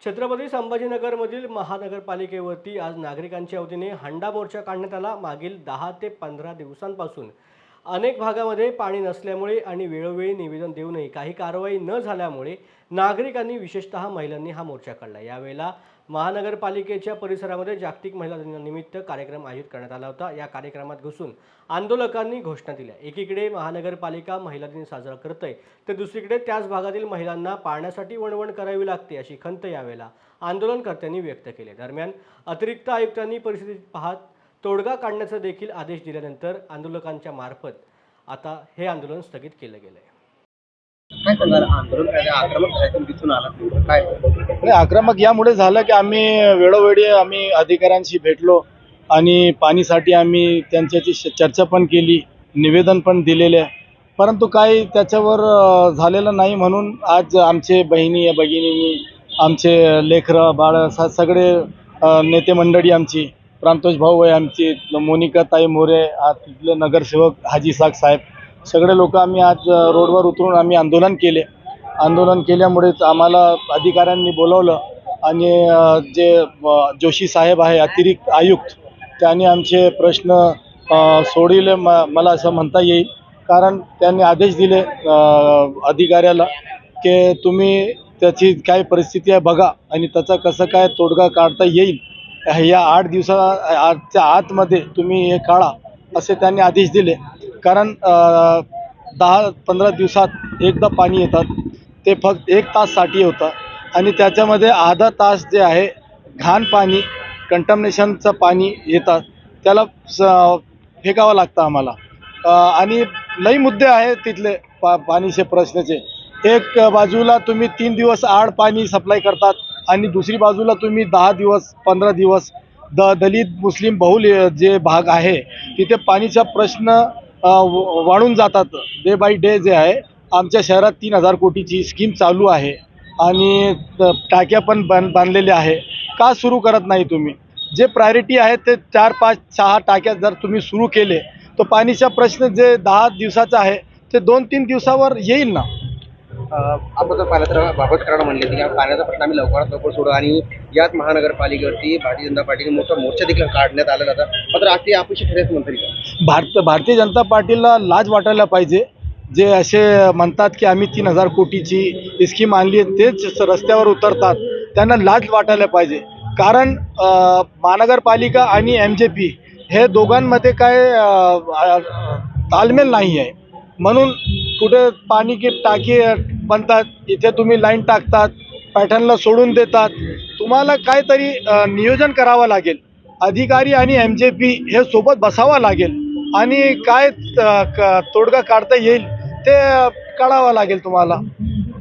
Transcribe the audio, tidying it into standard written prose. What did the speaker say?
छत्रपती संभाजीनगरमधील महानगरपालिकेवरती आज नागरिकांच्या वतीने हंडा मोर्चा काढण्यात आला। मागील 10 ते 15 दिवसांपासून अनेक भागामध्ये पाणी नसल्यामुळे आणि वेळोवेळी निवेदन देऊनही काही कारवाई न झाल्यामुळे नागरिकांनी विशेषतः महिलांनी हा मोर्चा काढला। यावेळेला महानगरपालिकेच्या परिसरामध्ये जागतिक महिला दिनानिमित्त कार्यक्रम आयोजित करण्यात आला होता। या कार्यक्रमात घुसून आंदोलकांनी घोषणा दिल्या। एकीकडे महानगरपालिका महिला दिन साजरा करते तर दुसरीकडे त्याच भागातील महिलांना पाण्यासाठी वणवण करावी लागते अशी खंत यावेळेला आंदोलनकर्त्यांनी व्यक्त केली। दरम्यान अतिरिक्त आयुक्तांनी परिस्थिती पाहत तोडगा काढण्याचा देखील आदेश दिल्यानंतर आंदोलकांच्या मार्फत आता हे आंदोलन स्थगित केले गेले। काय सांगाल आंदोलन आक्रमक झाल्याचं दिसून आलं काय? आक्रमक यामुळे झालं की आम्ही वेळोवेळी अधिकाऱ्यांशी भेटलो आणि पाणीसाठी आम्ही त्यांच्याशी चर्चा पण केली, निवेदन पण दिलेले, परंतु काही त्याच्यावर झालेलं नाही। म्हणून आज आमचे भगिनींनी आमचे लेकरं बाळ सगळे नेते मंडळी आमची प्रांतोष भाऊ आहे, आमची मोनिका ताई मोरे, तिथले नगरसेवक हाजी साग साहेब, सगळे लोक आम्ही आज रोडवर उतरून आम्ही आंदोलन केले। आंदोलन केल्यामुळेच आम्हाला अधिकाऱ्यांनी बोलवलं आणि जे जोशी साहेब आहे अतिरिक्त आयुक्त, त्यांनी आमचे प्रश्न सोडविले मला असं म्हणता येईल। कारण त्यांनी आदेश दिले अधिकाऱ्याला की तुम्ही त्याची काय परिस्थिती आहे बघा आणि त्याचा कसं काय तोडगा काढता येईल, या 8 दिवसाच्या आतमध्ये तुम्ही हे काढा असे त्यांनी आदेश दिले। कारण 10-15 दिवसात एकदा पाणी येतात, ते फक्त 1 ताससाठी होतं आणि त्याच्यामध्ये अर्धा तास जे आहे घाण पाणी कंटॅमिनेशनचं पाणी येतात, त्याला फेकावं लागतं आम्हाला। आणि लई मुद्दे आहेत तिथले पाणीचे प्रश्नाचे। एक बाजूला तुम्ही 3 दिवस आड पाणी सप्लाय करतात आणि दुसरी बाजूला तुम्ही 10 दिवस 15 दिवस दलित मुस्लिम बहुल जे भाग आहे तिथे पाणीचा प्रश्न वाढून जातात डे बाय डे। जे आहे आमच्या शहरात 3000 कोटीची स्कीम चालू आहे आणि टाक्या पण बांधलेल्या आहे। का सुरू करत नाही तुम्ही? जे प्रायोरिटी आहे ते 4, 5, 6 टाक्या जर तुम्ही सुरू केले तर पाणीचा प्रश्न जे 10 दिवसाचा आहे ते 2-3 दिवसावर येईल ना। आपण जर पाहिलं तर बाबत कराड म्हणले की पाण्याचा प्रश्न आम्ही लवकरात लवकर सोडू आणि याच महानगरपालिकेवरती भारतीय जनता पार्टीने मोठा मोर्चा देखील काढण्यात आलेला होता, मात्र आज ते अपयशी ठरेल म्हणतरी का? भारतीय जनता पार्टीला लाज वाटायला पाहिजे। जे असे म्हणतात की आम्ही 3000 कोटीची स्कीम आणली, तेच रस्त्यावर उतरतात, त्यांना लाज वाटायला पाहिजे। कारण महानगरपालिका आणि MJP हे दोघांमध्ये काय ताळमेळ नाही आहे। म्हणून कुठे पाणी की टाकी बनतात, इथे तुम्ही लाईन टाकतात, पॅटर्नला सोडून देतात। तुम्हाला काहीतरी नियोजन करावं लागेल। अधिकारी आणि MJP हे सोबत बसावं लागेल आणि काय तोडगा काढता येईल ते काढावं लागेल तुम्हाला।